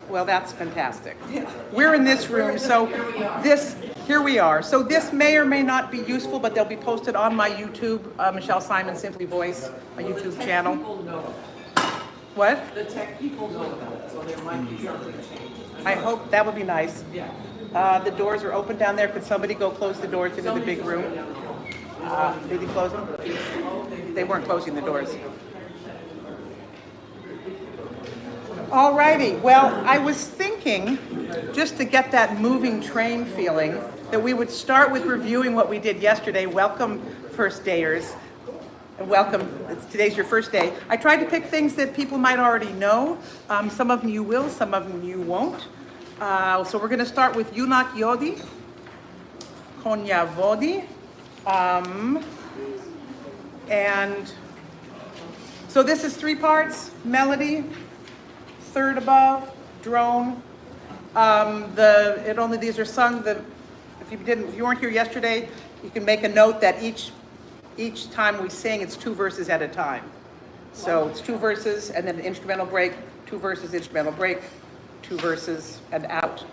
Well, that's fantastic. We're in this room, so here we are. So this may or may not be useful, but they'll be posted on my YouTube, Michelle Simon Simply Voice, my YouTube channel. What? The tech people know about it, so there might be something change. I hope that would be nice. Yeah. The doors are open down there. Could somebody go close the doors into the big room? Did they close them? They weren't closing the doors. Alrighty, well, I was thinking, just to get that moving train feeling, that we would start with reviewing what we did yesterday. Welcome, first dayers. And welcome, today's your first day. I tried to pick things that people might already know. Some of them you will, some of them you won't. So we're gonna start with Yunak Yodi, Konya Vodi. And so this is 3 parts: melody, third above, drone. These are sung. If you weren't here yesterday, you can make a note that each time we sing, it's 2 verses at a time. So it's 2 verses and then an instrumental break, 2 verses, instrumental break, 2 verses and out.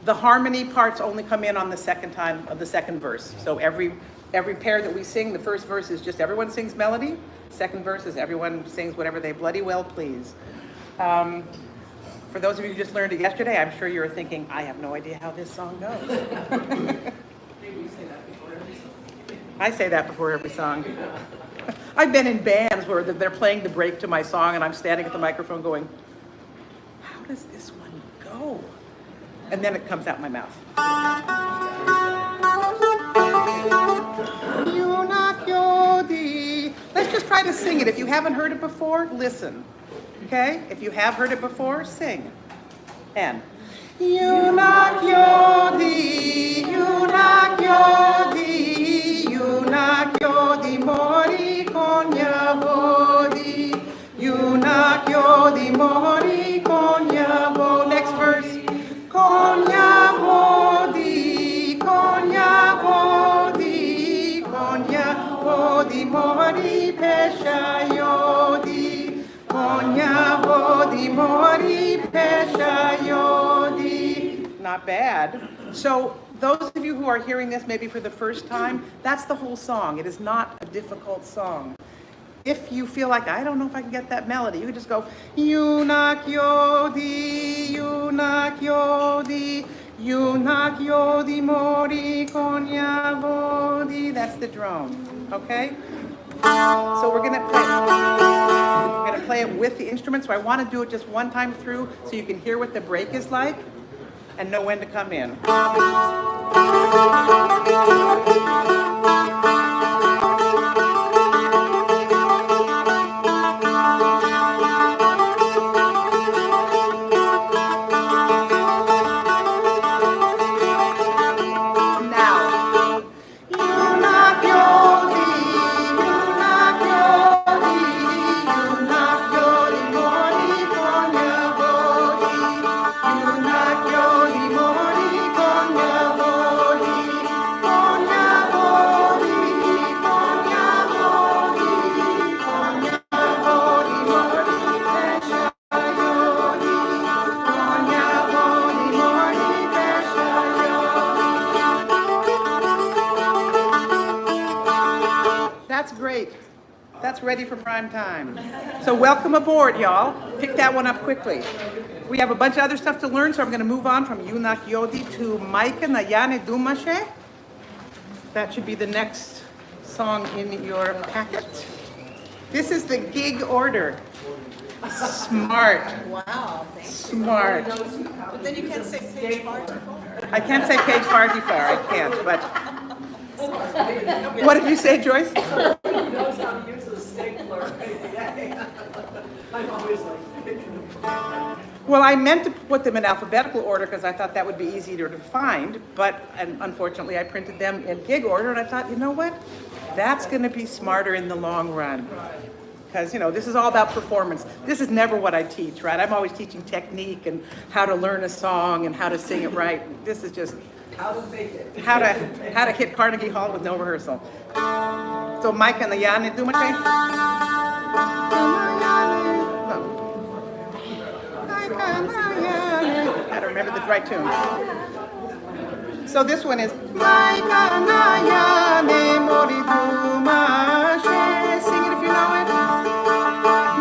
The harmony parts only come in on the second time of the second verse. So every pair that we sing, the first verse is just everyone sings melody. Second verse is everyone sings whatever they bloody well please. For those of you who just learned it yesterday, I'm sure you're thinking, I have no idea how this song goes. I say that before every song. I've been in bands where they're playing the break to my song and I'm standing at the microphone going, how does this one go? And then it comes out my mouth. Let's just try to sing it. If you haven't heard it before, listen. Okay? If you have heard it before, sing. And Yunak Yodi, Yunak Yodi, Yunak Yodi Mori Konya Vodi, Yunak Yodi Mori Konya Vodi. Next verse. Konya Vodi, Konya Vodi, Konya Vodi Mori Pesha Yodi, Konya Vodi Mori Pesha Yodi. Not bad. So those of you who are hearing this maybe for the first time, that's the whole song. It is not a difficult song. If you feel like, I don't know if I can get that melody, you can just go, Yunak Yodi, Yunak Yodi, Yunak Yodi Mori Konya Vodi. That's the drone, okay? So we're gonna play it with the instrument. So I want to do it just one time through so you can hear what the break is like and know when to come in. That's great. That's ready for prime time. So welcome aboard, y'all. Pick that one up quickly. We have a bunch of other stuff to learn, so I'm going to move on from Yunak Yodi to Maika Nayane Dumashe. That should be the next song in your packet. This is the gig order. Smart. Wow, thank you. Smart. But then you can't say page far too far. I can't say page far too far. I can't, but... What did you say, Joyce? He knows how to use a stapler. I'm always like, Well, I meant to put them in alphabetical order because I thought that would be easier to find, and unfortunately I printed them in gig order, and I thought, you know what? That's going to be smarter in the long run. Because, this is all about performance. This is never what I teach, right? I'm always teaching technique and how to learn a song and how to sing it right. This is just how to fake it. how to hit Carnegie Hall with no rehearsal. So Mike and the Yane Dumache. Gotta remember the right tune. So this one is My Kanayane Moridumashe. Sing it if you know it.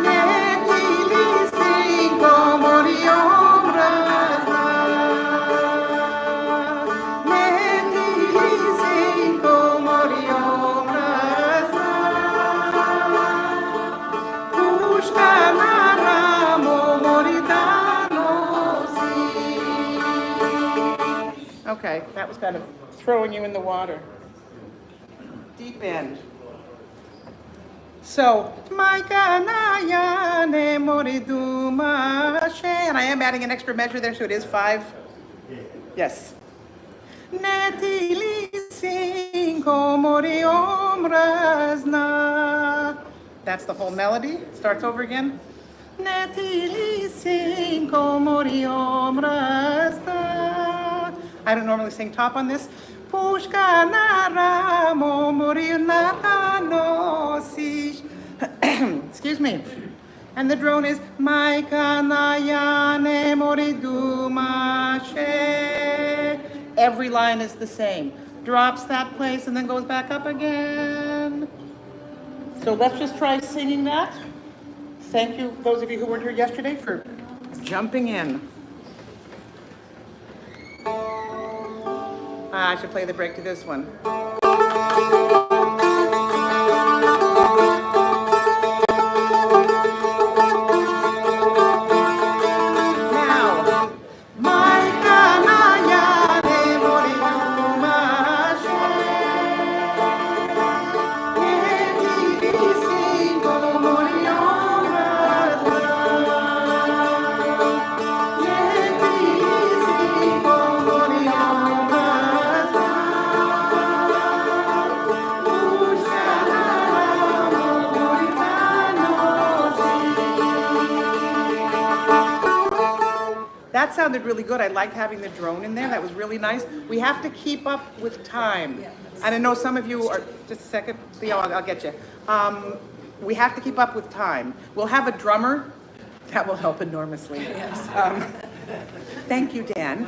Netili cinco moriombras. Netili cinco moriombras. Pushkanaramo moridano si. Okay, that was kind of throwing you in the water. Deep end. So, my kanayane moridumashe, and I am adding an extra measure there, so it is 5. Yes. Netili cinco moriombras na. That's the whole melody. Starts over again. Netili cinco moriombras na. I don't normally sing top on this. Pushkanaramo morinatano si. Excuse me. And the drone is My kanayane moridumashe. Every line is the same. Drops that place and then goes back up again. So let's just try singing that. Thank you, those of you who weren't here yesterday, for jumping in. I should play the break to this one. Now, my kanayane moridumashe. Netili cinco moriombras. Netili cinco moriombras. That sounded really good. I liked having the drone in there. That was really nice. We have to keep up with time. And I know some of you are, just a second, Theo, I'll get you. We have to keep up with time. We'll have a drummer. That will help enormously. Thank you, Dan.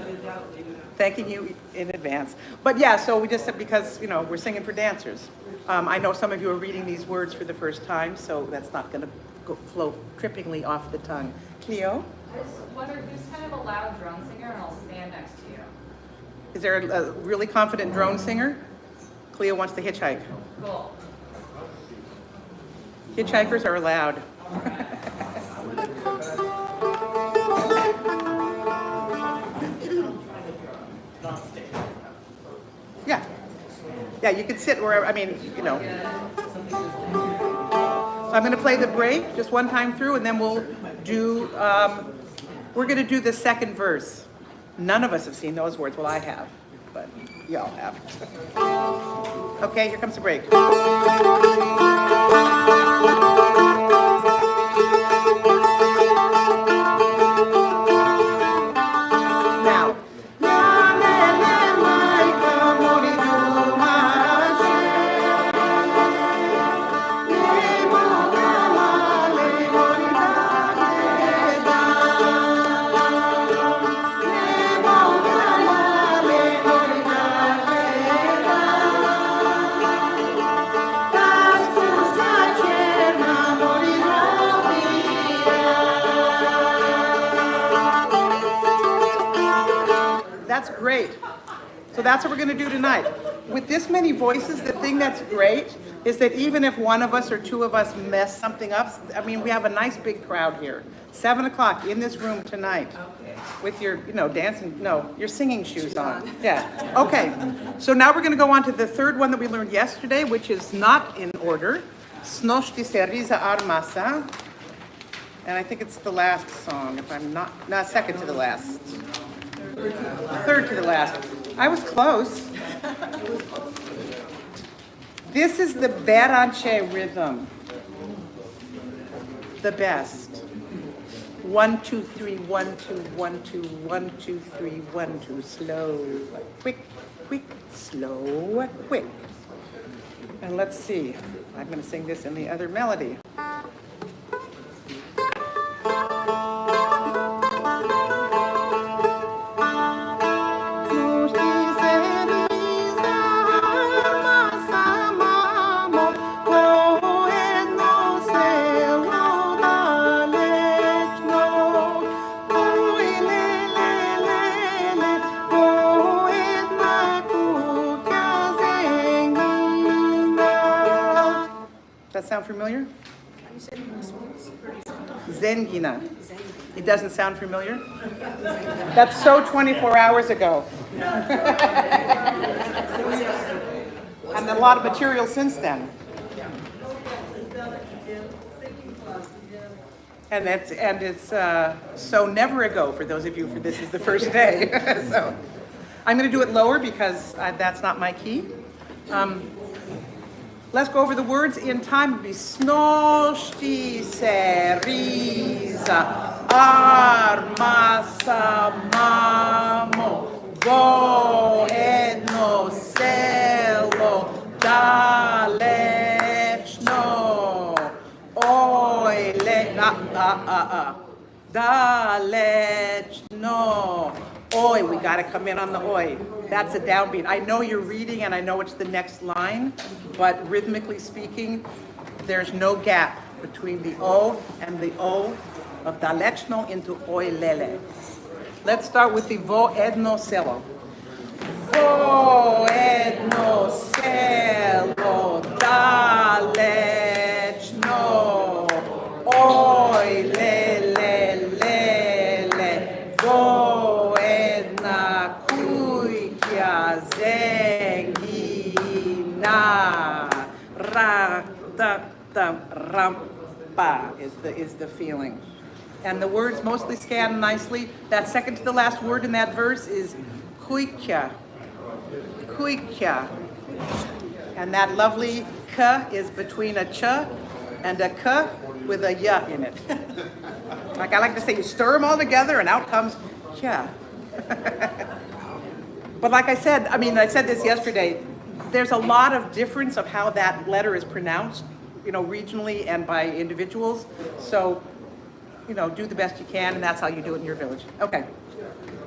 Thanking you in advance. But yeah, so we just said, because, we're singing for dancers. I know some of you are reading these words for the first time, so that's not going to flow trippingly off the tongue. Cleo? I just wondered who's kind of a loud drone singer, and I'll stand next to you. Is there a really confident drone singer? Cleo wants to hitchhike. Cool. Hitchhikers are allowed. Yeah. Yeah, you can sit wherever, So I'm going to play the break just one time through, and then we'll do, we're going to do the second verse. None of us have seen those words. Well, I have, but y'all have. Okay, here comes the break. Now. That's great. So that's what we're going to do tonight. With this many voices, the thing that's great is that even if one of us or two of us mess something up, we have a nice big crowd here. 7 o'clock in this room tonight with your, your singing shoes on. Yeah. Okay. So now we're going to go on to the third one that we learned yesterday, which is not in order. Snoshti Seriza Armasa. And I think it's the last song, if I'm not, second to the last. Third to the last. I was close. This is the Beranche rhythm. The best. 1, 2, 3, 1, 2, 1, 2, 1, 2, 3, 1, 2. Slow, quick, quick, slow, quick. And let's see. I'm going to sing this in the other melody. sound familiar? You said it was Zengina. It doesn't sound familiar? That's so 24 hours ago. And a lot of material since then. And it's so never ago for those of you for this is the first day. So I'm going to do it lower because that's not my key. Let's go over the words in time. It'll be snoshti seriza armasa mamo vo edno selo dalechno oile dalechno. Oi, we got to come in on the oi. That's a downbeat. I know you're reading and I know it's the next line, but rhythmically speaking, there's no gap between the o and the o of dalechno into oi lele. Let's start with the vo edno selo. Vo edno selo dalechno oi lele lele vo Zengina ra da da rampa is the feeling, and the words mostly scan nicely. That second to the last word in that verse is kuikya, kuikya, and that lovely k is between a ch and a k with a ya in it. Like I like to say, you stir them all together and out comes kya. But like I said, I said this yesterday, there's a lot of difference of how that letter is pronounced, regionally and by individuals. So, do the best you can, and that's how you do it in your village. Okay.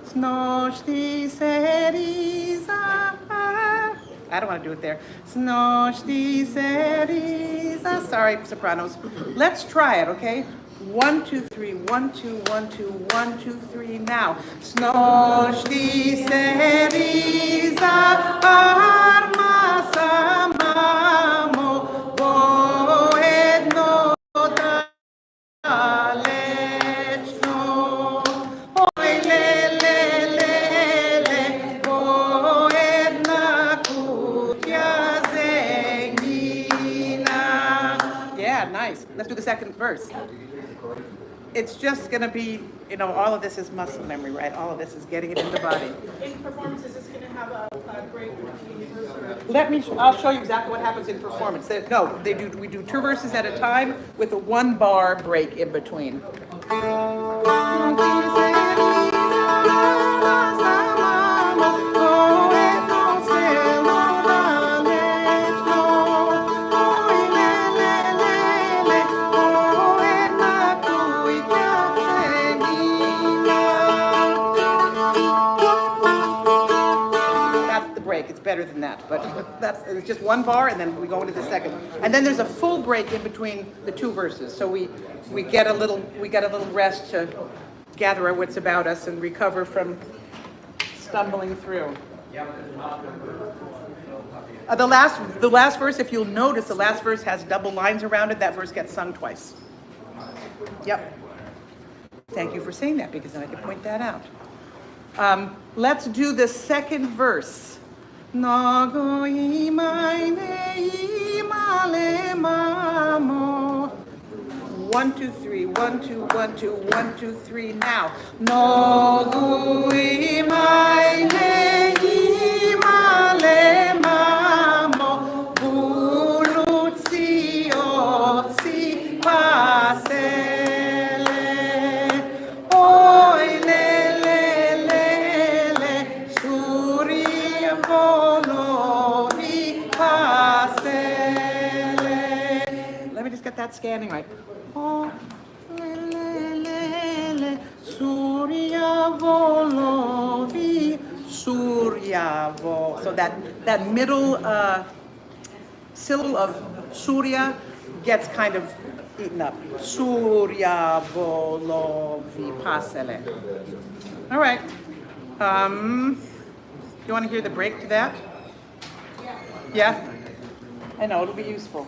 Snoshti seriza. I don't want to do it there. Snoshti seriza. Sorry, sopranos. Let's try it, okay? 1, 2, 3, 1, 2, 1, 2, 1, 2, 3, now. Snoshti seriza armasa mamo vo edno dalechno oi lele lele vo edna kutya zengina. Yeah, nice. Let's do the second verse. It's just going to be, all of this is muscle memory, right? All of this is getting it in the body. In performance, is this going to have a break between verses? I'll show you exactly what happens in performance. We do 2 verses at a time with a 1 bar break in between. It's better than that, but it's just 1 bar, and then we go into the second, and then there's a full break in between the 2 verses. So we get a little rest to gather our wits about us and recover from stumbling through. The last verse, if you'll notice, the last verse has double lines around it. That verse gets sung twice. Yep. Thank you for saying that, because then I can point that out. Let's do the second verse. Nago imaine imale mamo. 1, 2, 3, 1, 2, 1, 2, 1, 2, 3, now. Nago imaine imale mamo. Bulutsi otsi pasele. Oi lele lele surya volo vi pasele. Let me just get that scanning right. Oh, lele lele surya volo vi surya vo. So that middle syllable of surya gets kind of eaten up. Surya volo vi pasele. All right. You want to hear the break to that? Yeah? I know, it'll be useful.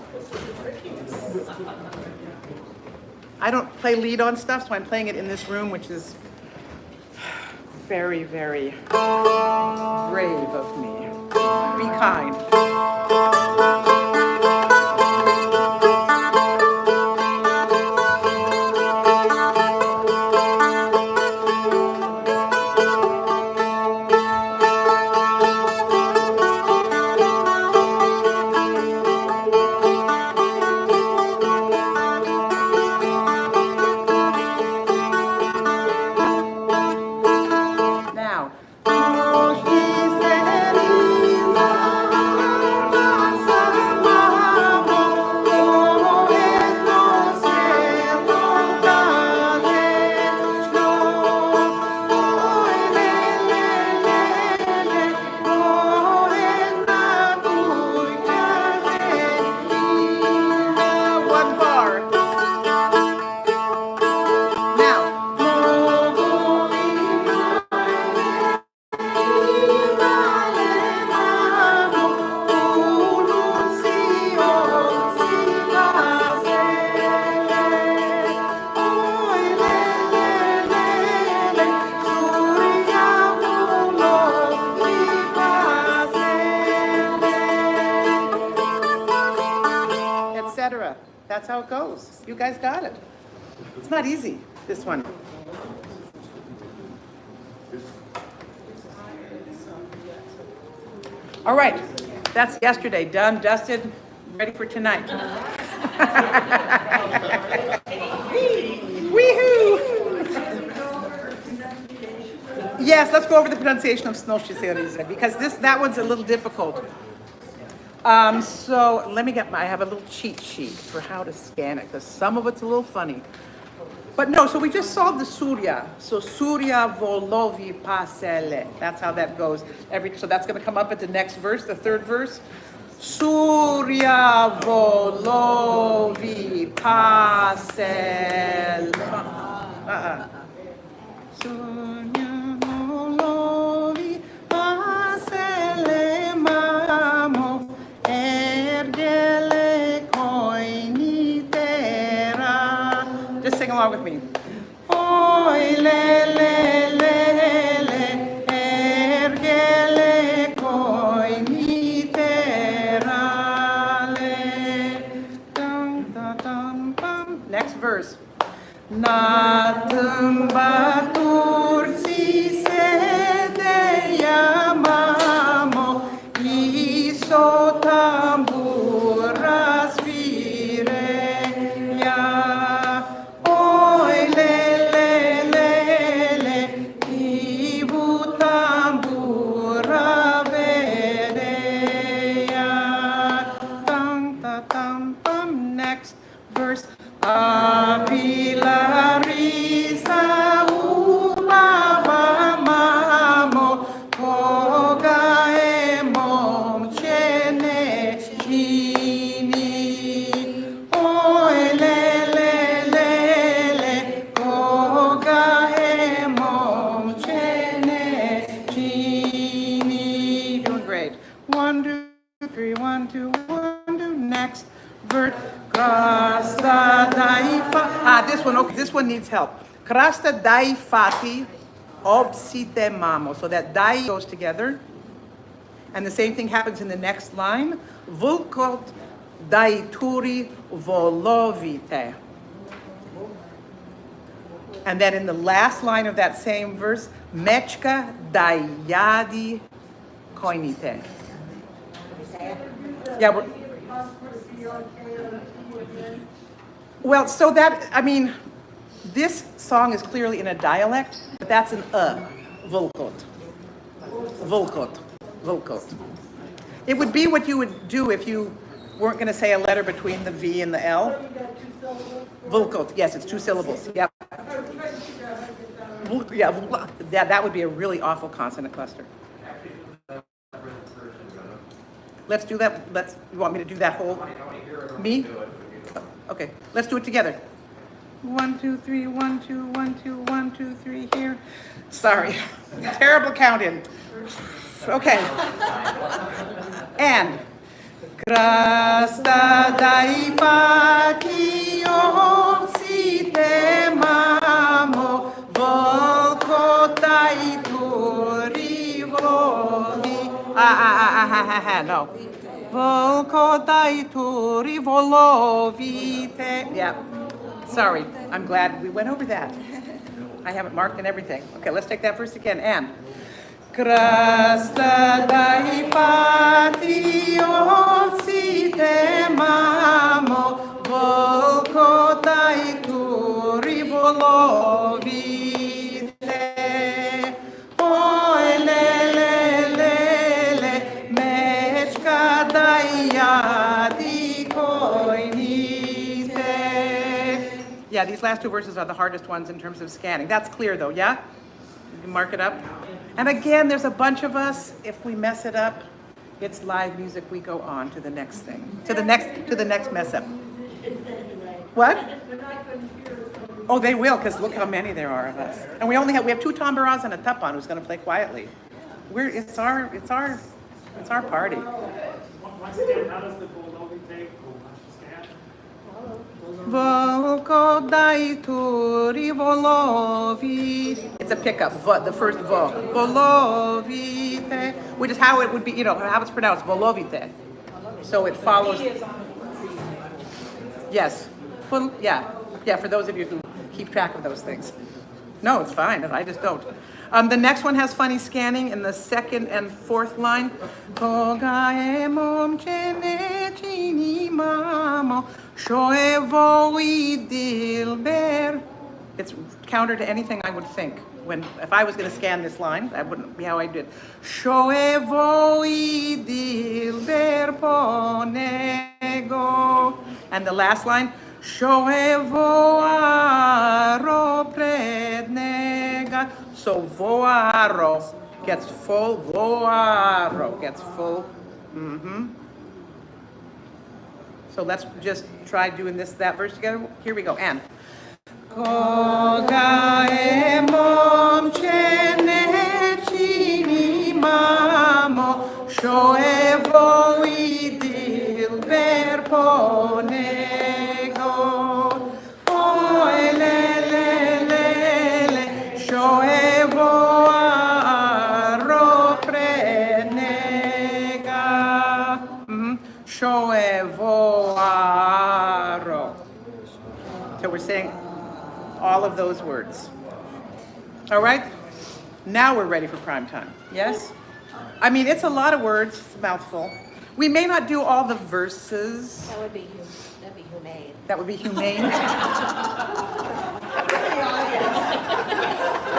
I don't play lead on stuff, so I'm playing it in this room, which is very, very brave of me. Be kind. Now. One bar. Etc. That's how it goes. You guys got it. It's not easy, this one. All right, that's yesterday. Done, dusted, ready for tonight. Wee-hoo! Yes, let's go over the pronunciation of Snoshizerize because that one's a little difficult. So let me I have a little cheat sheet for how to scan it because some of it's a little funny. But no, so we just solved the Surya. So Surya volovi pasele. That's how that goes. So that's going to come up at the next verse, the third verse. Surya volovi pasele. Surya volovi pasele mamo ergele koinitera. Just sing along with me. Oy le le le le ergele koinitera le dum dum dum bum. Next verse. Natum batur si sede yamamo iso tamburas fireya. Oy le le le le ivu tambura vereya. Tam ta tam bum. Next verse. Apilarisa ulava mamo koga emom chene chini. Oy le le le le koga emom chene chini. Doing great. 1, 2, 3, 1, 2, 1, 2. Next verse. Krasta daifa. This one. Okay, this one needs help. Krasta daifati obsite mamo. So that dai goes together, and the same thing happens in the next line. Vulkot daituri volovite. And then in the last line of that same verse, mechka dayadi koinite. Yeah. Well, so that, I mean, this song is clearly in a dialect, but that's an Volkot. Volkot. Volkot. It would be what you would do if you weren't going to say a letter between the V and the L. Volkot. Yes, it's 2 syllables. Yep. Yeah, that would be a really awful consonant cluster. Let's do that. You want me to do that whole? Me? Okay, let's do it together. 1, 2, 3, 1, 2, 1, 2, 1, 2, 3 here. Sorry, terrible counting. Okay. And Krasta dai fati te mamo, volko dai turi volovi. No. Volko dai turi volovite. Yeah. Sorry, I'm glad we went over that. I have it marked and everything. Okay, let's take that verse again. And Krasta dai fati te mamo, volko dai turi volovite. Oi le, mechka dai yadi koinite. Yeah, these last two verses are the hardest ones in terms of scanning. That's clear though, yeah? You can mark it up. And again, there's a bunch of us. If we mess it up, it's live music. We go on to the next thing, to the next mess up. What? Oh, they will, because look how many there are of us. And we have two tamburas and a tapan who's going to play quietly. It's our party. Once again, how does the Kolo take? Scan? Volko dai turi volovi. It's a pickup, the first vo. Volovite, which is how it would be, how it's pronounced, volovite. So it follows. Yes. Yeah, for those of you who keep track of those things. No, it's fine, I just don't. The next one has funny scanning in the second and fourth line. It's counter to anything I would think. If I was going to scan this line, that wouldn't be how I did. And the last line, so voaro gets full, voaro gets full. So let's just try doing that verse together. Here we go. And Kogaemom chenechini mamo shoevo idil berponego oelelelele shoevo aro prenega shoevo aro. So we're saying all of those words. All right? Now we're ready for prime time. Yes? I mean, it's a lot of words. It's a mouthful. We may not do all the verses. That'd be humane. That would be humane. For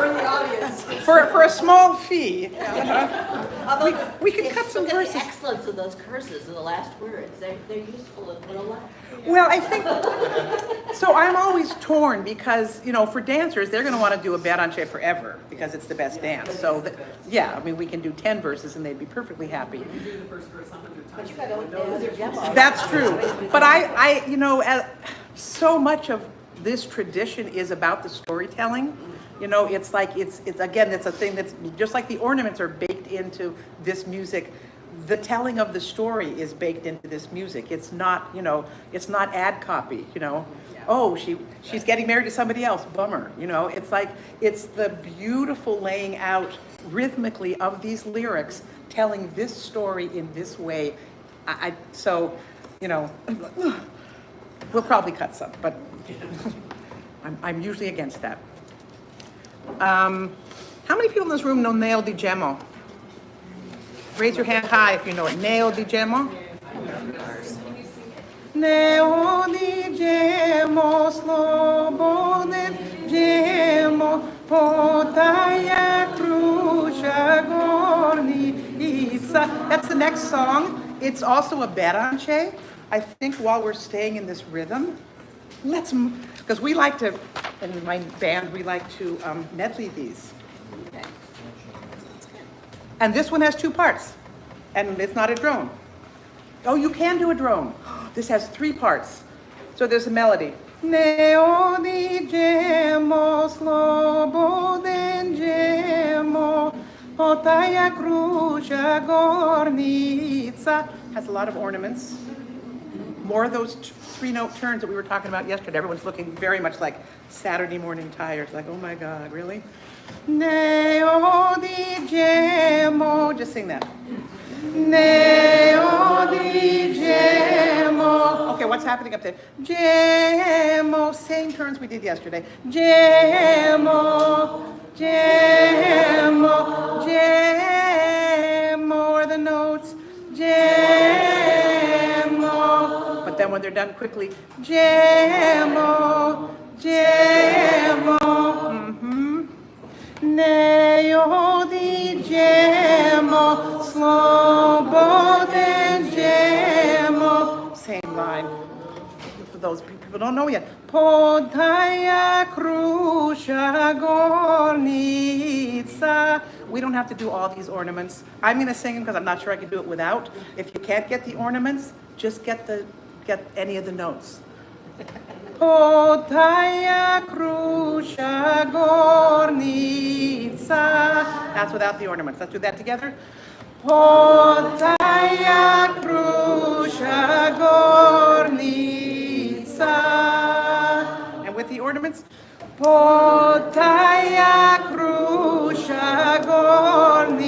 the audience. for a small fee. Although We could cut some look at verses. the excellence of those curses in the last words. They're useful in real life. Well, I think, so I'm always torn because, for dancers, they're going to want to do a Beranche forever because it's the best dance. So, we can do 10 verses and they'd be perfectly happy. But you got other demos. That's true. But so much of this tradition is about the storytelling. It's like, it's again, it's a thing that's just like the ornaments are baked into this music. The telling of the story is baked into this music. It's not, it's not ad copy, Oh, she's getting married to somebody else. Bummer. It's like, it's the beautiful laying out rhythmically of these lyrics, telling this story in this way. We'll probably cut some, but I'm usually against that. How many people in this room know Neo di Gemmo? Raise your hand high if you know it. Neo di Gemmo? Neo di Gemmo, sloboden Gemmo, potaya krusha gornica. That's the next song. It's also a Beranche. I think while we're staying in this rhythm, because we like to, in my band, we like to medley these. Okay. And this one has 2 parts, and it's not a drone. Oh, you can do a drone. This has 3 parts. So there's a melody. Neo di Gemmo, sloboden Gemmo, otaya krusha gornica. has a lot of ornaments. More of those three-note turns that we were talking about yesterday. Everyone's looking very much like Saturday morning tired. Like, oh my God, really? Ne-o di gemo. Just sing that. Ne-o di gemo. Okay, what's happening up there? Gemo. Same turns we did yesterday. Gemo. Gemo. Gemo are the notes. Gemo. But then when they're done quickly, Gemo. Gemo. Neo di gemo, sloboden gemo. Same line. For those people who don't know yet. Podaya krusha gornica. We don't have to do all these ornaments. I'm going to sing them because I'm not sure I can do it without. If you can't get the ornaments, just get any of the notes. Podaya krusha gornica. That's without the ornaments. Let's do that together. Podaya krusha gornica. And with the ornaments. Podaya krusha gornica.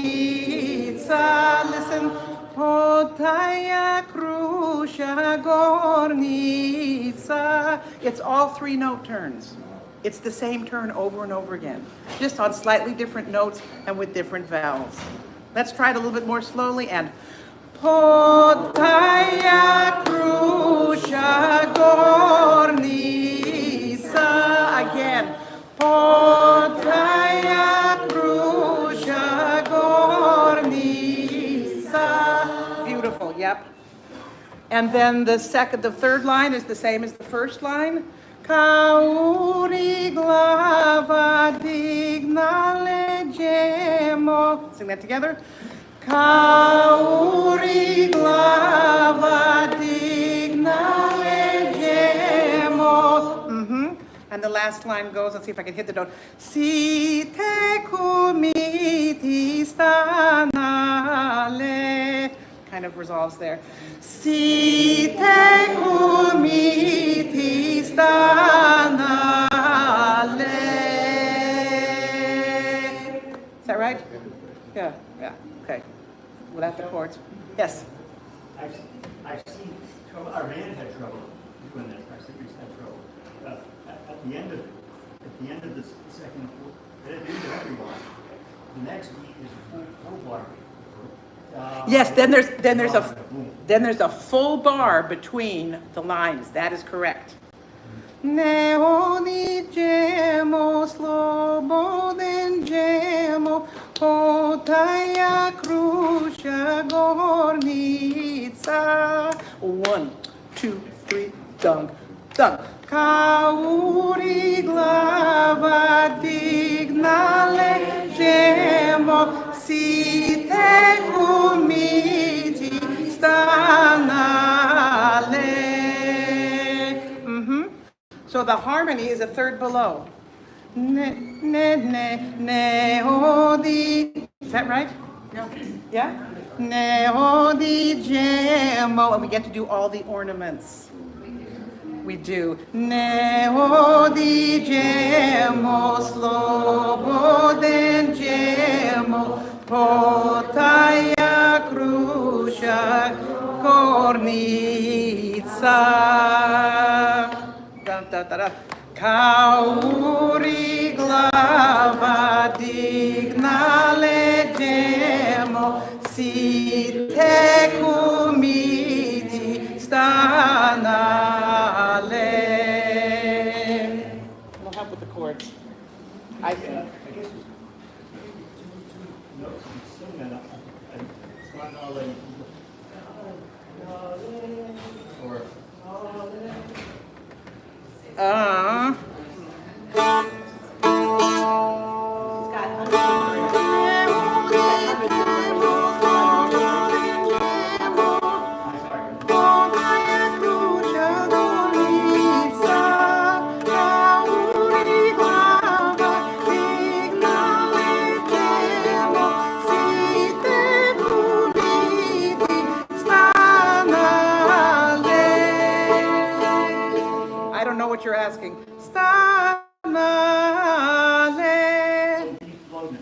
Listen. Podaya krusha gornica. It's all three-note turns. It's the same turn over and over again, just on slightly different notes and with different vowels. Let's try it a little bit more slowly and Podaya krusha gornica. Again. Podaya krusha gornica. Beautiful, yep. And then the third line is the same as the first line. Kauri glava dignale gemo. Sing that together. Kauri glava dignale gemo. And the last line goes, let's see if I can hit the note. Si te kumiti stanale. Kind of resolves there. Si te kumiti stanale. Is that right? Yeah, okay. Without the chords. Yes? I've seen trouble, our band had trouble doing this, our singers had trouble. At the end of the second, at the end of every line, the next beat is a full bar. Yes, then there's a full bar between the lines. That is correct. Neo di gemo, sloboden gemo, podaya krusha gornica. 1, 2, 3, dunk, dunk. Kauri glava dignale gemo, si te kumiti stanale. So the harmony is a third below. Ne, ne, ne, ne, o, di. Is that right? Yeah? Ne, o, di, gemo. And we get to do all the ornaments. We do. Ne, o, di, gemo, sloboden gemo, podaya krusha gornica. Kauri glava dignale gemo, si te kumiti stanale. We'll help with the chords. I think. I guess it's notes you sing that it's not all that or asking. Stanale. Keep floating.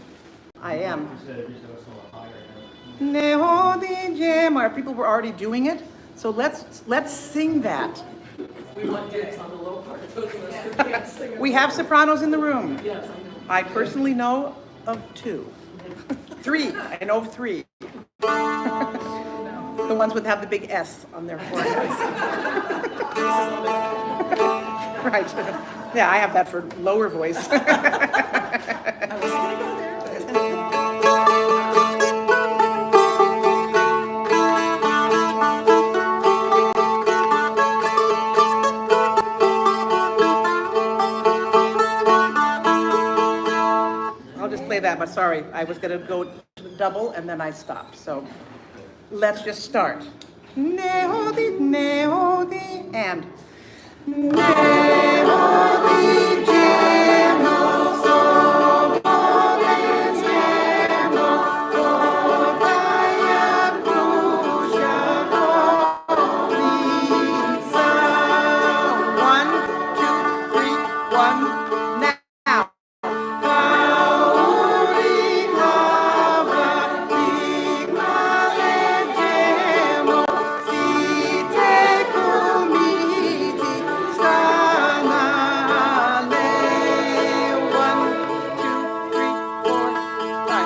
I am. Just also a higher note. Our people were already doing it, so let's sing that. We want dibs on the low part of those of us who can't sing. We have sopranos in the room. Yes, I know. I personally know of 2. 3. I know of 3. The ones that have the big S on their foreheads. Right. Yeah, I have that for lower voice. I was gonna go there, I'll just play that, but sorry, I was gonna go double and then I stopped. So let's just start. Neodi, neodi, and neodi, gemo, sopole, gemo, kodaya, kusha, lisa. 1, 2, 3, 1, now.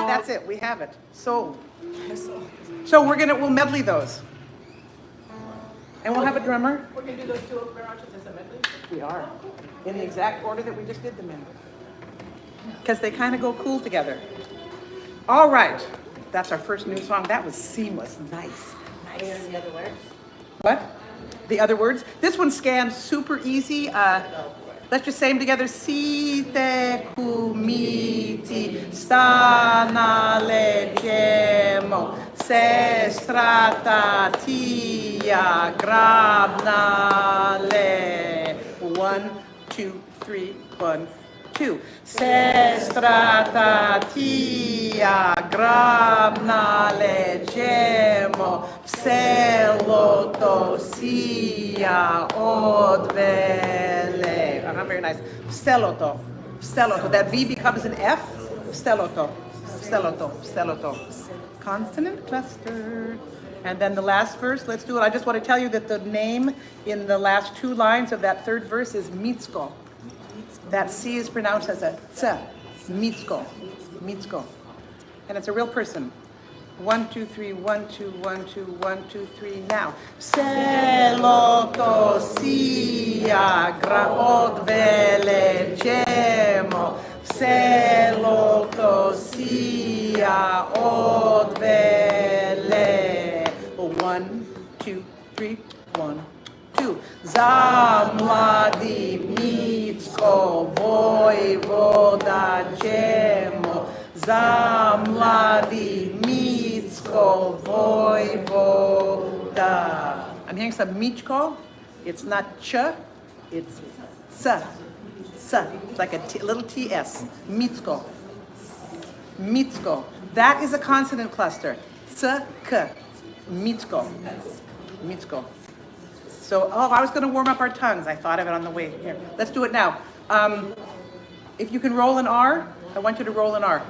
That's it, we have it. So we'll medley those. And we'll have a drummer. We're gonna do those 2 branches as a medley. We are, in the exact order that we just did them in. Because they kind of go cool together. All right, that's our first new song. That was seamless, nice. And the other words? What? The other words? This one scans super easy. Let's just say them together. Si te kumiti stana leggemo, se strata tia grabna le. 1, 2, 3, 1, 2. Se strata tia grabna leggemo, vseloto sia odvele. Very nice. Vseloto. Vseloto. That V becomes an F. Vseloto. Vseloto. Vseloto. Consonant cluster. And then the last verse, let's do it. I just want to tell you that the name in the last 2 lines of that 3rd verse is Mitsko. That C is pronounced as a tsa. Mitsko. Mitsko. And it's a real person. 1, 2, 3, 1, 2, 1, 2, 1, 2, 3, now. Vseloto sia graod velegemo. Vseloto sia od vele. 1, 2, 3, 1, 2. Za mladi Mitsko vojvoda džemo. Za mladi Mitsko vojvoda. I'm hearing some Michko. It's not ch, it's s. S. It's like a little TS. Mitsko. Mitsko. That is a consonant cluster. S, k. Mitsko. Mitsko. So, I was going to warm up our tongues. I thought of it on the way here. Let's do it now. If you can roll an R, I want you to roll an R.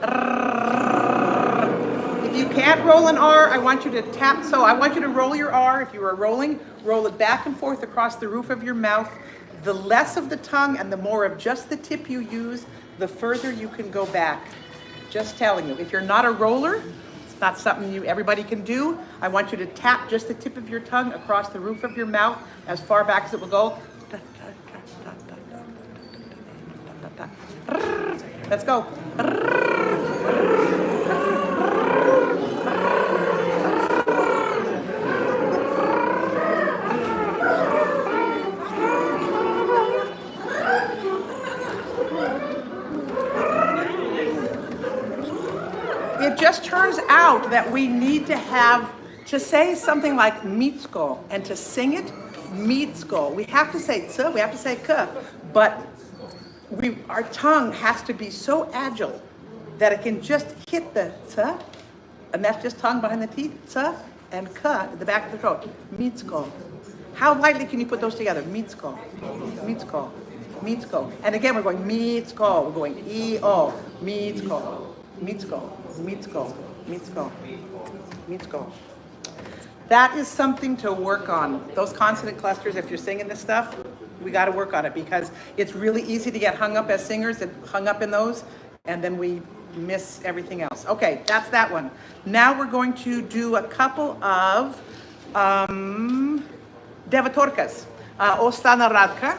If you can't roll an R, I want you to tap. So I want you to roll your R. If you are rolling, roll it back and forth across the roof of your mouth. The less of the tongue and the more of just the tip you use, the further you can go back. Just telling you. If you're not a roller, it's not something everybody can do. I want you to tap just the tip of your tongue across the roof of your mouth as far back as it will go. Let's go. It just turns out that we need to say something like mitsko and to sing it mitsko. We have to say tsa, we have to say k, but our tongue has to be so agile that it can just hit the tsa, and that's just tongue behind the teeth, tsa, and k at the back of the throat. Mitsko. How lightly can you put those together? Mitsko. Mitsko. Mitsko. And again, we're going Mitsko. We're going E-O. Mitsko. Mitsko. Mitsko. Mitsko. Mitsko. That is something to work on. Those consonant clusters, if you're singing this stuff, we got to work on it because it's really easy to get hung up as singers and hung up in those, and then we miss everything else. Okay, that's that one. Now we're going to do a couple of Devatorkas. Ostana Radka.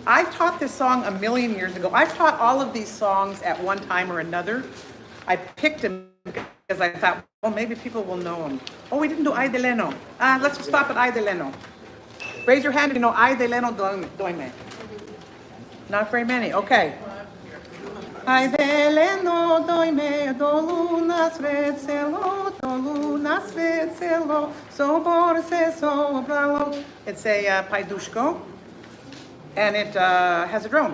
I taught this song a million years ago. I've taught all of these songs at one time or another. I picked them because I thought, well, maybe people will know them. Oh, we didn't do Ay de Leno. Let's stop at Ay de Leno. Raise your hand if you know Ay de Leno Doime. Not very many. Okay. Ay de Leno Doime, dolunas vedselo, dolunas vedselo, soborse sobralo. It's a paidushko, and it has a drone.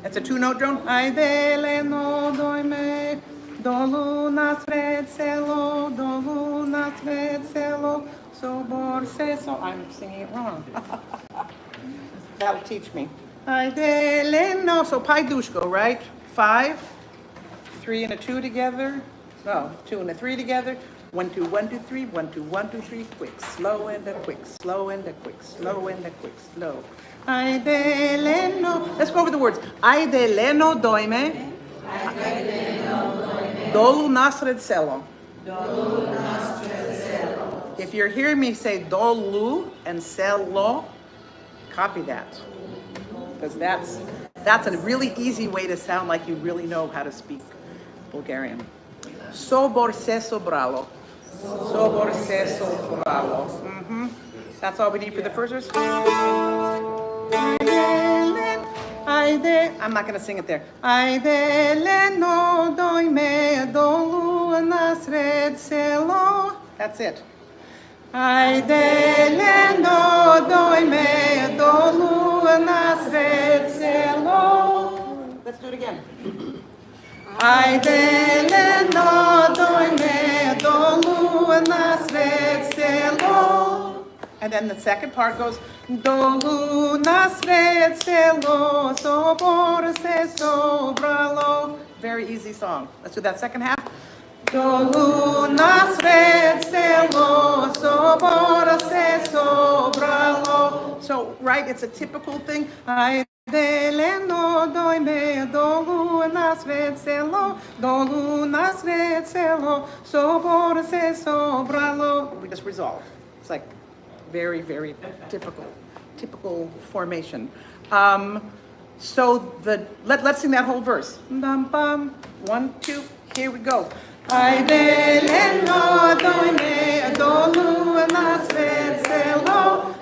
It's a two-note drone. Ay de Leno Doime, dolunas vedselo, dolunas vedselo, soborse so. I'm singing it wrong. That'll teach me. Ay de Leno, so paidushko, right? 5, 3 and a 2 together. No, 2 and a 3 together. 1, 2, 1, 2, 3. 1, 2, 1, 2, 3. Quick, slow and a quick, slow and a quick, slow and a quick, slow. Ay de Leno. Let's go over the words. Ay de Leno doime. Dolu nasred selo. If you're hearing me say dolu and selo, copy that. Because that's a really easy way to sound like you really know how to speak Bulgarian. Soborse sobralo. Soborse sobralo. That's all we need for the first verse. I'm not going to sing it there. Ay de Leno doime dolu nasred selo. That's it. Ay de Leno doime dolu nasred selo. Let's do it again. Ay de Leno doime dolu nasred selo. And then the second part goes dolu nasred selo soborse sobralo. Very easy song. Let's do that second half. Dolu nasred selo soborse sobralo. So, right, it's a typical thing. Ay de Leno doime dolu nasred selo soborse sobralo. We just resolve. It's like very, very typical formation. So let's sing that whole verse. Bum, bum. 1, 2, here we go. Ay de Leno doime dolu nasred selo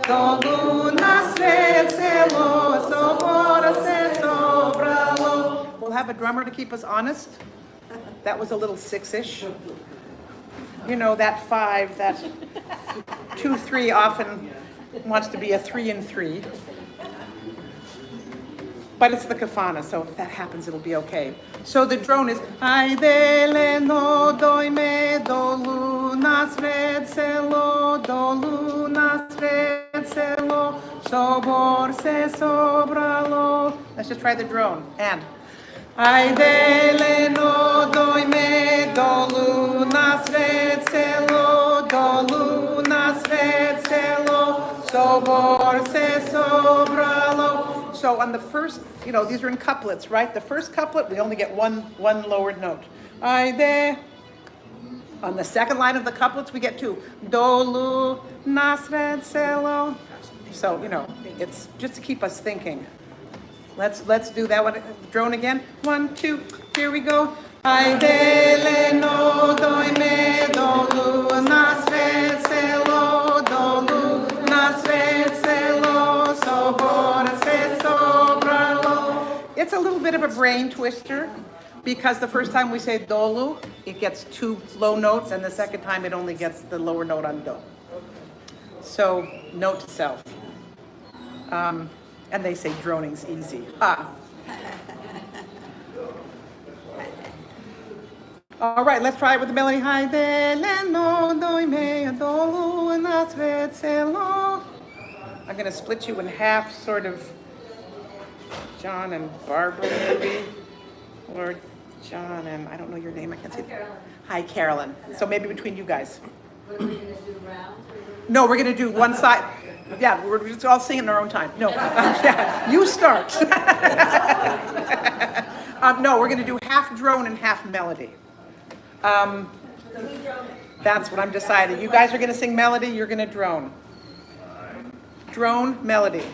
soborse sobralo. We'll have a drummer to keep us honest. That was a little 6-ish. You know, that 5, that 2, 3 often wants to be a 3 and 3. But it's the kafana, so if that happens, it'll be okay. So the drone is Ay de Leno doime dolu nasred selo soborse sobralo. Let's just try the drone. And Ay de Leno doime dolu nasred selo soborse sobralo. So on the first, these are in couplets, right? The first couplet, we only get one lowered note. Ay de. On the second line of the couplets, we get 2. Dolu nasred selo. So, it's just to keep us thinking. Let's do that one. Drone again. 1, 2, here we go. Ay de Leno doime dolu nasred selo soborse sobralo. It's a little bit of a brain twister because the first time we say dolu, it gets 2 low notes, and the second time it only gets the lower note on do. So note to self. And they say droning's easy. All right, let's try it with the melody. Ay de Leno doime dolu nasred selo. gonna split you in half, sort of John and Barbara maybe, or John and, I don't know your name, I can't see. Hi, Carolyn. So maybe between you guys. What are we gonna do, rounds? No, we're gonna do one side. Yeah, we're just all singing in our own time. No, yeah, you start. No, we're gonna do half drone and half melody. That's what I'm deciding. You guys are gonna sing melody, you're gonna drone. Drone, melody.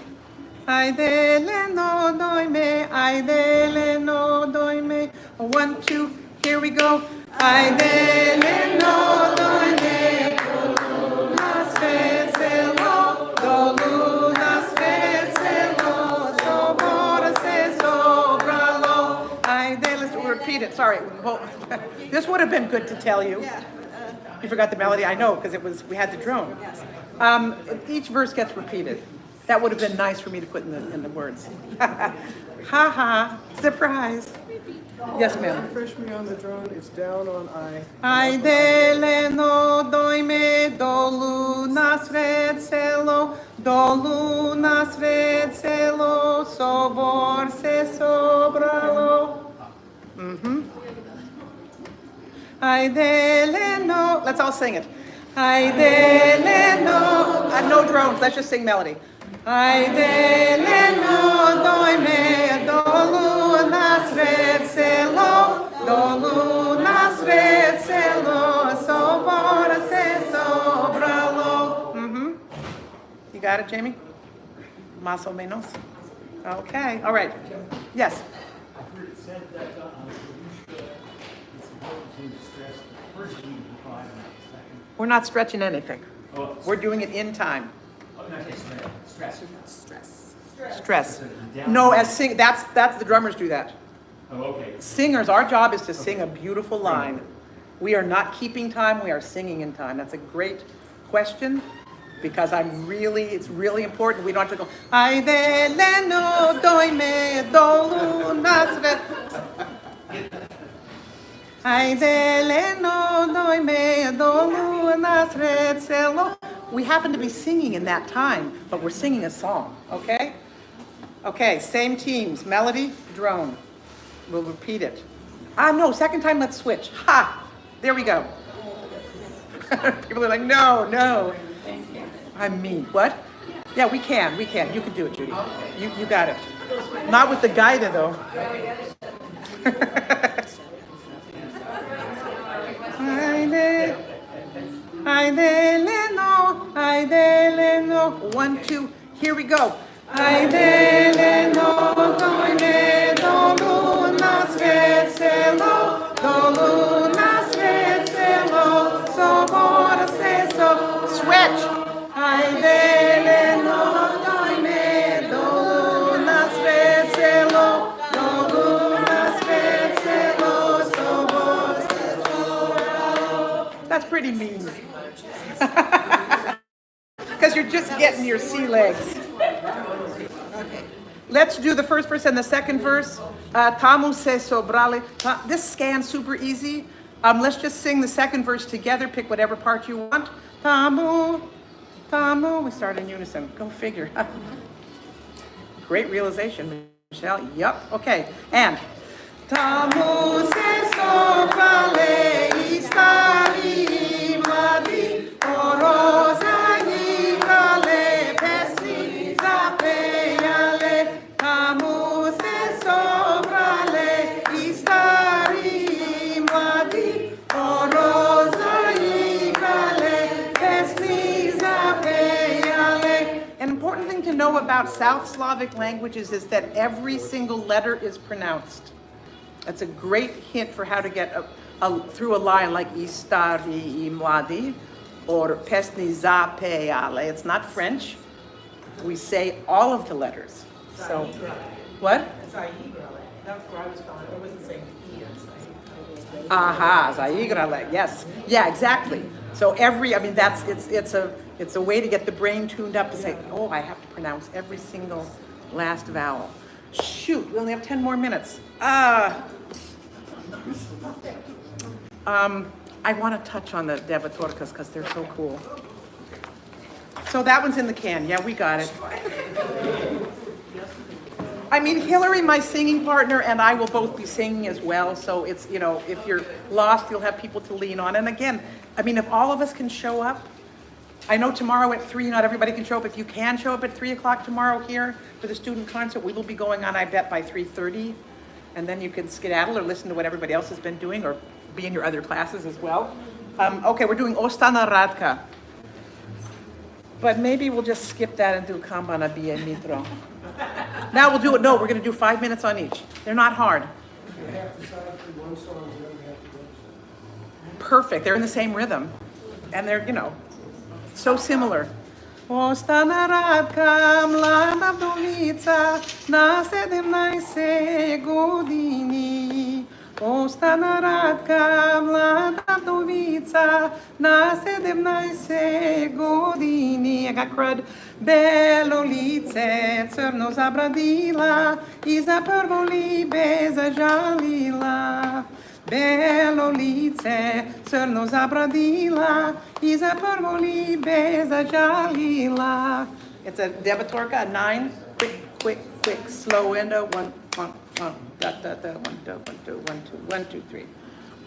Ay dele no doime, ay dele no doime. 1, 2, here we go. Ay dele no doime, dolunas fecelo, dolunas fecelo, sobora se sobralo. Ay dele, let's repeat it, sorry. Well, this would have been good to tell you. You forgot the melody, I know, because we had the drone. Each verse gets repeated. That would have been nice for me to put in the words. Ha ha, surprise. Yes, ma'am. Refresh me on the drone. It's down on I. Ay dele no doime, dolunas red celo, dolunas red celo, sobor se sobralo. Ay dele no, let's all sing it. Ay dele no, no drones, let's just sing melody. Ay dele no doime, dolunas red celo, dolunas red celo, sobora se sobralo. You got it, Jamie? Más o menos? Okay, all right. Yes. I've heard it said that it's important to stress the first beat before the second. We're not stretching anything. Oh, We're doing it in time. oh, no, okay, stress. Stress. No, that's the drummers do that. Oh, okay. Singers, our job is to sing a beautiful line. We are not keeping time, we are singing in time. That's a great question because it's really important. We don't have to go, ay dele no doime, dolunas red. Ay dele no doime, dolunas red celo. We happen to be singing in that time, but we're singing a song, okay? Okay, same teams, melody, drone. We'll repeat it. No, second time, let's switch. Ha! There we go. People are like, no. I'm mean. What? Yeah, we can. You can do it, Judy. You got it. Not with the guide, though. Ay dele no. 1, 2, here we go. Ay dele no doime, dolunas red celo, dolunas red celo, sobora se so. Switch. Ay dele no doime, dolunas red celo, dolunas red celo, sobora se sobralo. That's pretty mean. Because you're just getting your sea legs. Okay. Let's do the first verse and the second verse. Tamu se sobrale. This scan's super easy. Let's just sing the second verse together. Pick whatever part you want. Tamu, tamu. We start in unison. Go figure. Great realization, Michelle. Yup. Okay. And tamu se sobrale istari mladi oroza igrale pesni zapejale. Tamu se sobrale istari mladi oroza igrale pesni zapejale. An important thing to know about South Slavic languages is that every single letter is pronounced. That's a great hint for how to get through a line like istari mladi or pesni zapejale. It's not French. We say all of the letters. So, what? Zaigrale. That's where I was from. I wasn't saying E. Aha, zaigrale. Yes. Yeah, exactly. So it's a way to get the brain tuned up to say, oh, I have to pronounce every single last vowel. Shoot, we only have 10 more minutes. I want to touch on the Devatorkas because they're so cool. So that one's in the can. Yeah, we got it. I mean, Hillary, my singing partner, and I will both be singing as well. So it's, you know, if you're lost, you'll have people to lean on. And again, I mean, if all of us can show up, I know tomorrow at 3, not everybody can show up. If you can show up at 3 o'clock tomorrow here for the student concert, we will be going on, I bet, by 3:30. And then you can skedaddle or listen to what everybody else has been doing or be in your other classes as well. Okay, we're doing Ostana Radka. But maybe we'll just skip that and do Kambana Bia Mitro. Now we'll do it. No, we're going to do 5 minutes on each. They're not hard. Perfect. They're in the same rhythm. And they're, you know, so similar. Ostana Radka, mlada vdovica, na 17 godini. Ostana Radka, mlada vdovica, na 17 godini. I got crud. Belo lice, crno zabradila, I za prvo libe zažalila. Belo lice, crno zabradila, I za prvo libe zažalila. It's a devatorka, a 9. Quick, slow into 1, 1, 1, da, da, da, 1, 2, 1, 2, 1, 2, 1, 2, 3.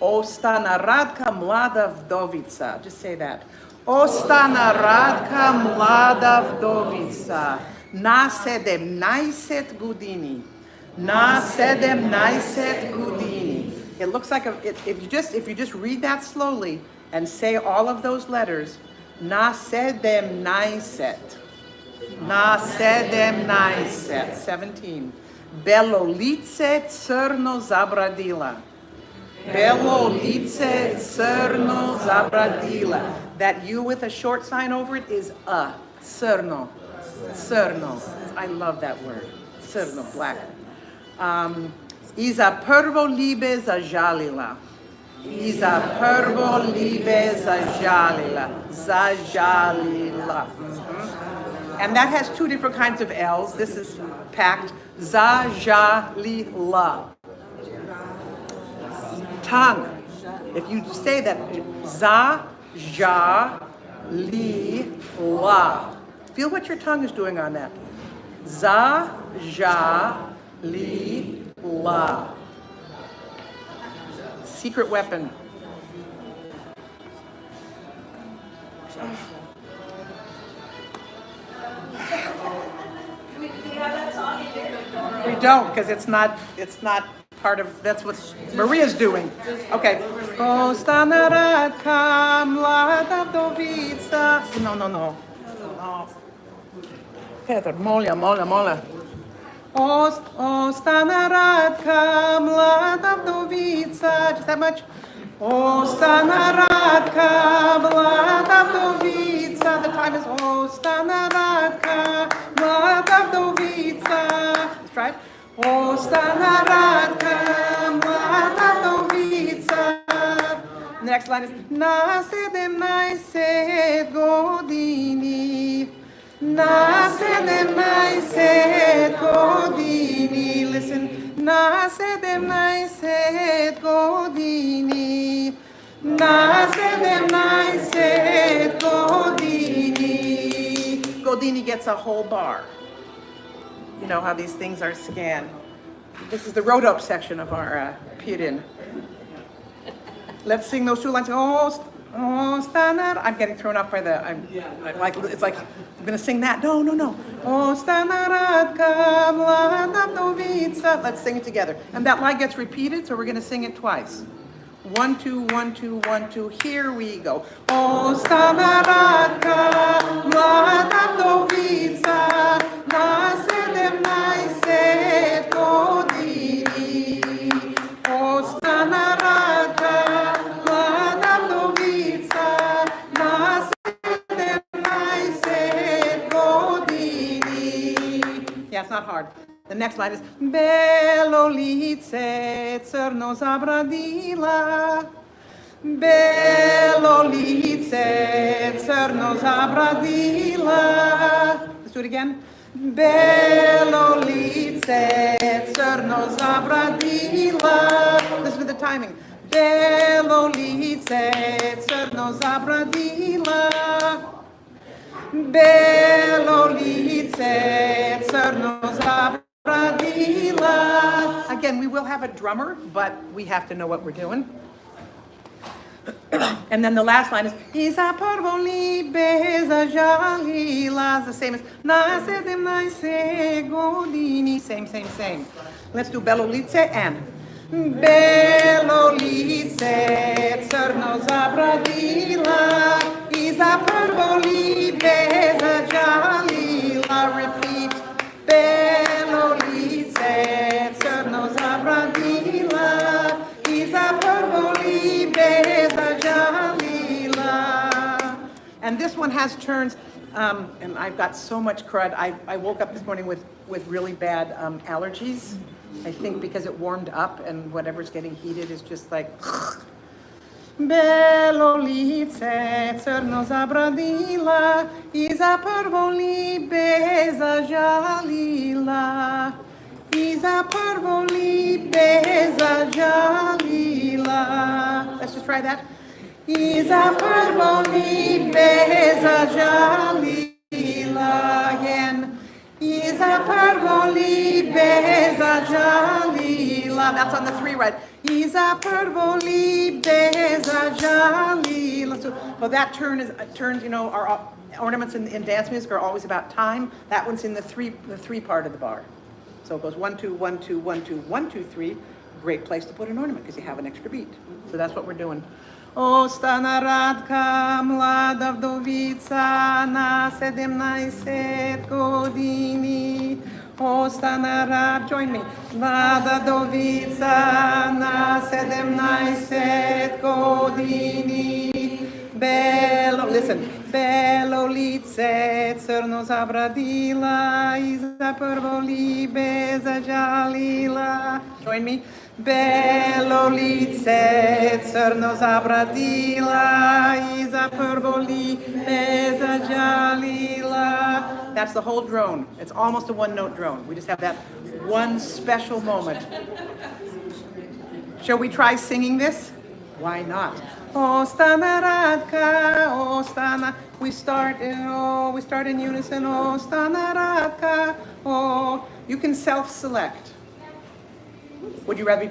Ostana Radka, mlada vdovica. Just say that. Ostana Radka, mlada vdovica. Na 17 godini. Na 17 godini. It looks like if you just read that slowly and say all of those letters, na 17. Na 17. Belo lice crno zabradila. Belo lice crno zabradila. That U with a short sign over it is a. Crno. Crno. I love that word. Crno, black. I za prvo libe zažalila. I za prvo libe zažalila. Zažalila. And that has 2 different kinds of L's. This is packed. Zažalila. Tongue. If you say that, zažalila. Feel what your tongue is doing on that. Zažalila. Secret weapon. Do we have that song in here? We don't, because it's not part of, that's what Maria's doing. Okay. Ostana Radka, mlada vdovica. No. Peter, moля. Ostana Radka, mlada vdovica. Just that much. Ostana Radka, mlada vdovica. The time is Ostana Radka, mlada vdovica. Let's try it. Ostana Radka, mlada vdovica. The next line is na 17 godini. Na 17 godini. Listen. Na 17 godini. Na 17 godini. Godini gets a whole bar. You know how these things are scanned. This is the wrote-up section of our Pirin. Let's sing those 2 lines. Oh, stana. I'm getting thrown off by the. It's like I'm gonna sing that. No. Oh, stana Radka, mlada vdovica. Let's sing it together. And that line gets repeated, so we're gonna sing it twice. 1, 2, 1, 2, 1, 2. Here we go. Oh, stana Radka, mlada vdovica, na 17 godini. Oh, stana Radka, mlada vdovica, na 17 godini. Yeah, it's not hard. The next line is Belo lice crno zabradila. Belo lice crno zabradila. Let's do it again. Belo lice crno zabradila. Listen to the timing. Belo lice crno zabradila. Belolice, crno zabradila. Again, we will have a drummer, but we have to know what we're doing. And then the last line is Iza parvoli beza jalila. The same as Nasedem naise godini. Same. Let's do belolice and Belolice, crno zabradila. Iza parvoli beza jalila. Repeat. Belolice, crno zabradila. Iza parvoli beza jalila. And this one has turns, and I've got so much crud. I woke up this morning with really bad allergies. I think because it warmed up and whatever's getting heated is just like Belolice, crno zabradila, iza parvoli beza jalila. Iza parvoli beza jalila. Let's just try that. Iza parvoli beza jalila. Again. Iza parvoli beza jalila. That's on the 3 right. Iza parvoli beza jalila. So that turns, you know, our ornaments in dance music are always about time. That one's in the three part of the bar. So it goes 1, 2, 1, 2, 1, 2, 1, 2, 3. Great place to put an ornament because you have an extra beat. So that's what we're doing. Ostana radka mlada vdovica na 17 godini. Ostana rad, join me. Mlada vdovica na 17 godini. Listen. Belolice, crno zabradila, iza parvoli beza jalila. Join me. Belolice, crno zabradila, iza parvoli beza jalila. That's the whole drone. It's almost a one-note drone. We just have that one special moment. Shall we try singing this? Why not? Ostana radka, ostana. We start in unison. Ostana radka, oh. You can self-select. Would you rather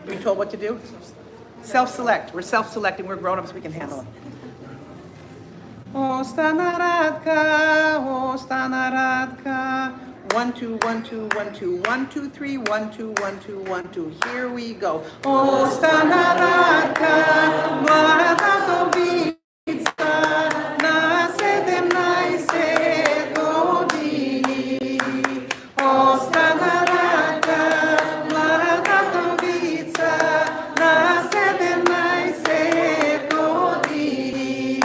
be told what to do? Self-select. We're self-selecting. We're grown-ups. We can handle it. Ostana radka, ostana radka. 1, 2, 1, 2, 1, 2, 1, 2, 3, 1, 2, 1, 2, 1, 2. Here we go. Ostana radka, mlada vdovica, na 17 godini. Ostana radka, mlada vdovica, na 17 godini.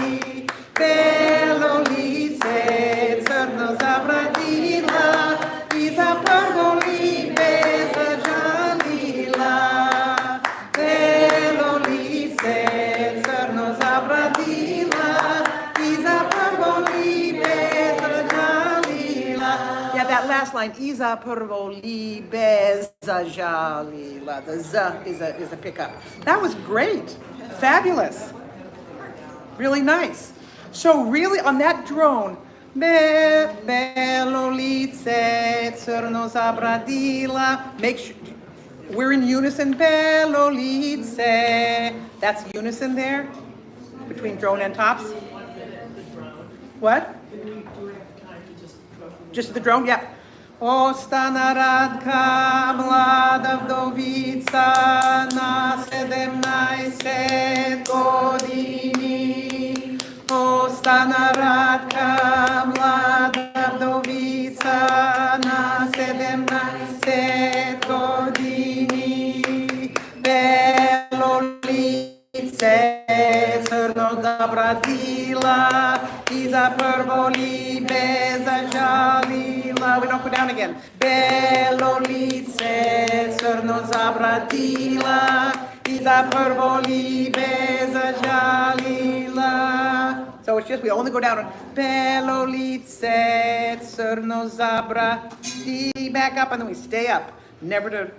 Belolice, crno zabradila, iza parvoli beza jalila. Belolice, crno zabradila, iza parvoli beza jalila. Yeah, that last line, iza parvoli beza jalila. The z is a pickup. That was great. Fabulous. Really nice. So really on that drone, Belolice, crno zabradila. Make sure we're in unison. Belolice. That's unison there between drone and tops. What? Just the drone? Yep. Ostana radka mlada vdovica na 17 godini. Ostana radka mlada vdovica na 17 godini. Belolice, crno zabradila, iza parvoli beza jalila. We don't go down again. Belolice, crno zabradila, iza parvoli beza jalila. So it's just, we only go down on Belolice, crno zabradila. Back up and then we stay up. Never to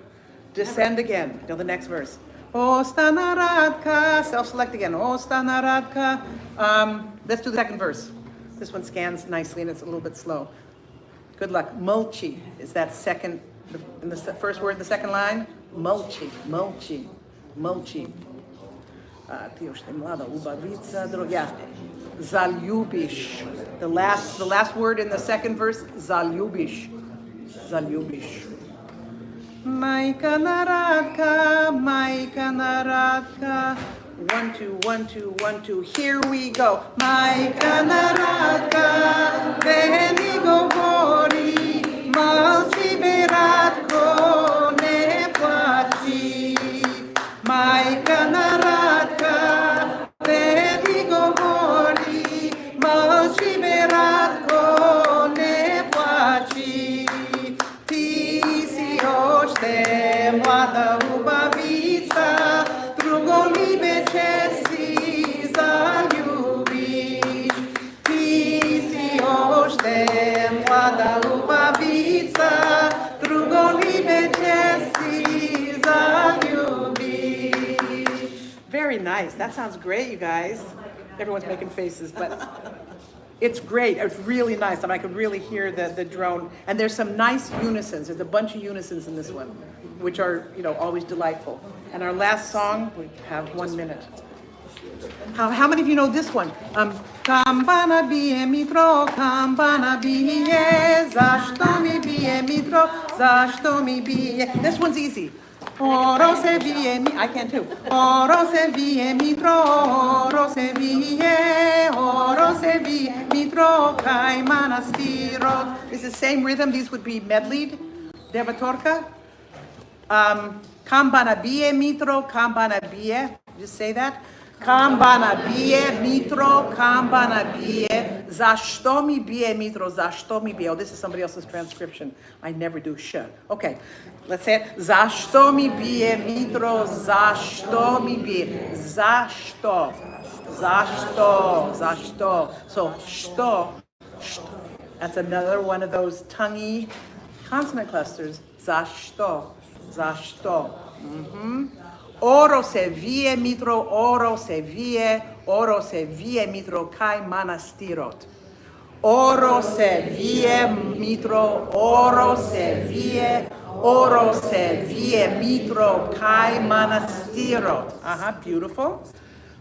descend again till the next verse. Ostana radka, self-select again. Ostana radka. Let's do the second verse. This one scans nicely and it's a little bit slow. Good luck. Mulchi is that second, in the first word in the second line. Mulchi, mulchi, mulchi. Yeah. Zaljubish. The last word in the second verse, zaljubish. Zaljubish. Majka naradka, majka naradka. 1, 2, 1, 2, 1, 2. Here we go. Majka naradka, veni govori, malci beratko ne plači. Majka naradka, veni govori, malci beratko ne plači. Ti si ošte mlada ubavica, drugo libe će si zaljubiš. Ti si ošte mlada ubavica, drugo libe će si zaljubiš. Very nice. That sounds great, you guys. Everyone's making faces, but it's great. It's really nice. I mean, I could really hear the drone. And there's some nice unisons. There's a bunch of unisons in this one, which are, always delightful. And our last song, we have 1 minute. How many of you know this one? Kambana bije mitro, kambana bije, zašto mi bije mitro, zašto mi bije. This one's easy. Oro se bije mi, I can too. Oro se bije mitro, oro se bije mitro, kai manastiro. It's the same rhythm. These would be medleyed. Devatorka. Kambana bije mitro, kambana bije. Just say that. Kambana bije mitro, kambana bije. Zašto mi bije mitro, zašto mi bije. Oh, this is somebody else's transcription. I never do sh. Okay, let's say it. Zašto mi bije mitro, zašto mi bije. Zašto. Zašto. Zašto. So, što. That's another one of those tonguey consonant clusters. Zašto. Zašto. Oro se vie mitro, oro se vie mitro, kai manastirot. Oro se vie mitro, oro se vie mitro, kai manastirot. Beautiful.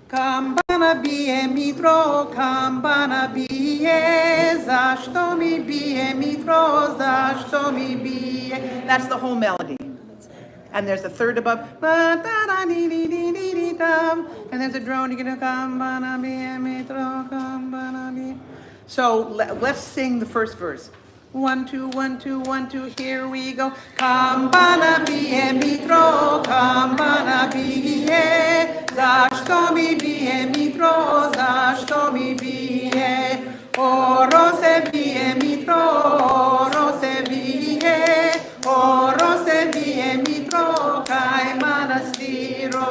Kambana bije mitro, kambana bije, zašto mi bije mitro, zašto mi bije. That's the whole melody. And there's a third above. And there's a drone. You're going to. So let's sing the first verse. 1, 2, 1, 2, 1, 2. Here we go. Kambana bije mitro, kambana bije. Zašto mi bije mitro, zašto mi bije. Oro se bije mitro, oro se bije. Oro se bije mitro, kai manastiro.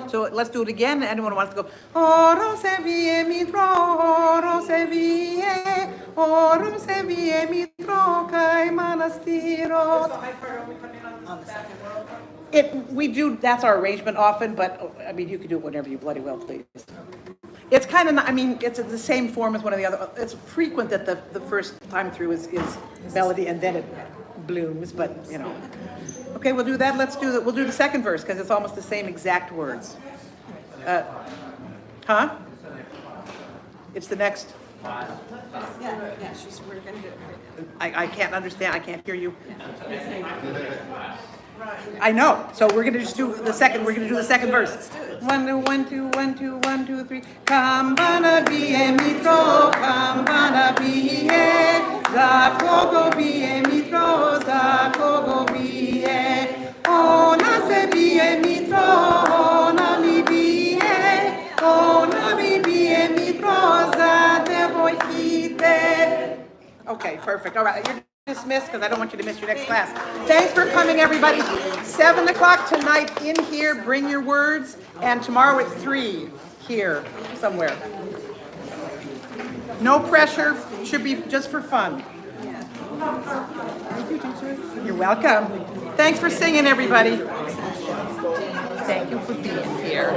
So let's do it again. Anyone wants to go? Oro se bije mitro, oro se bije mitro, kai manastiro. We do, that's our arrangement often, but I mean, you can do it whenever you bloody well please. It's kind of, it's the same form as one of the other. It's frequent that the first time through is melody and then it blooms, but Okay, we'll do that. We'll do the second verse because it's almost the same exact words. It's the next. We're gonna do it. I can't understand. I can't hear you. I know. So we're gonna just do the second. We're gonna do the second verse. 1, 2, 1, 2, 1, 2, 1, 2, 3. Kambana bije mitro, kambana bije. Za kogo bije mitro, za kogo bije. Ona se bije mitro, ona mi bije. Ona mi bije mitro, za devojkite. Okay, perfect. All right, you're dismissed because I don't want you to miss your next class. Thanks for coming, everybody. 7 o'clock tonight in here. Bring your words. And tomorrow at 3 here somewhere. No pressure. Should be just for fun. Thank you, teacher. You're welcome. Thanks for singing, everybody. Thank you for being here.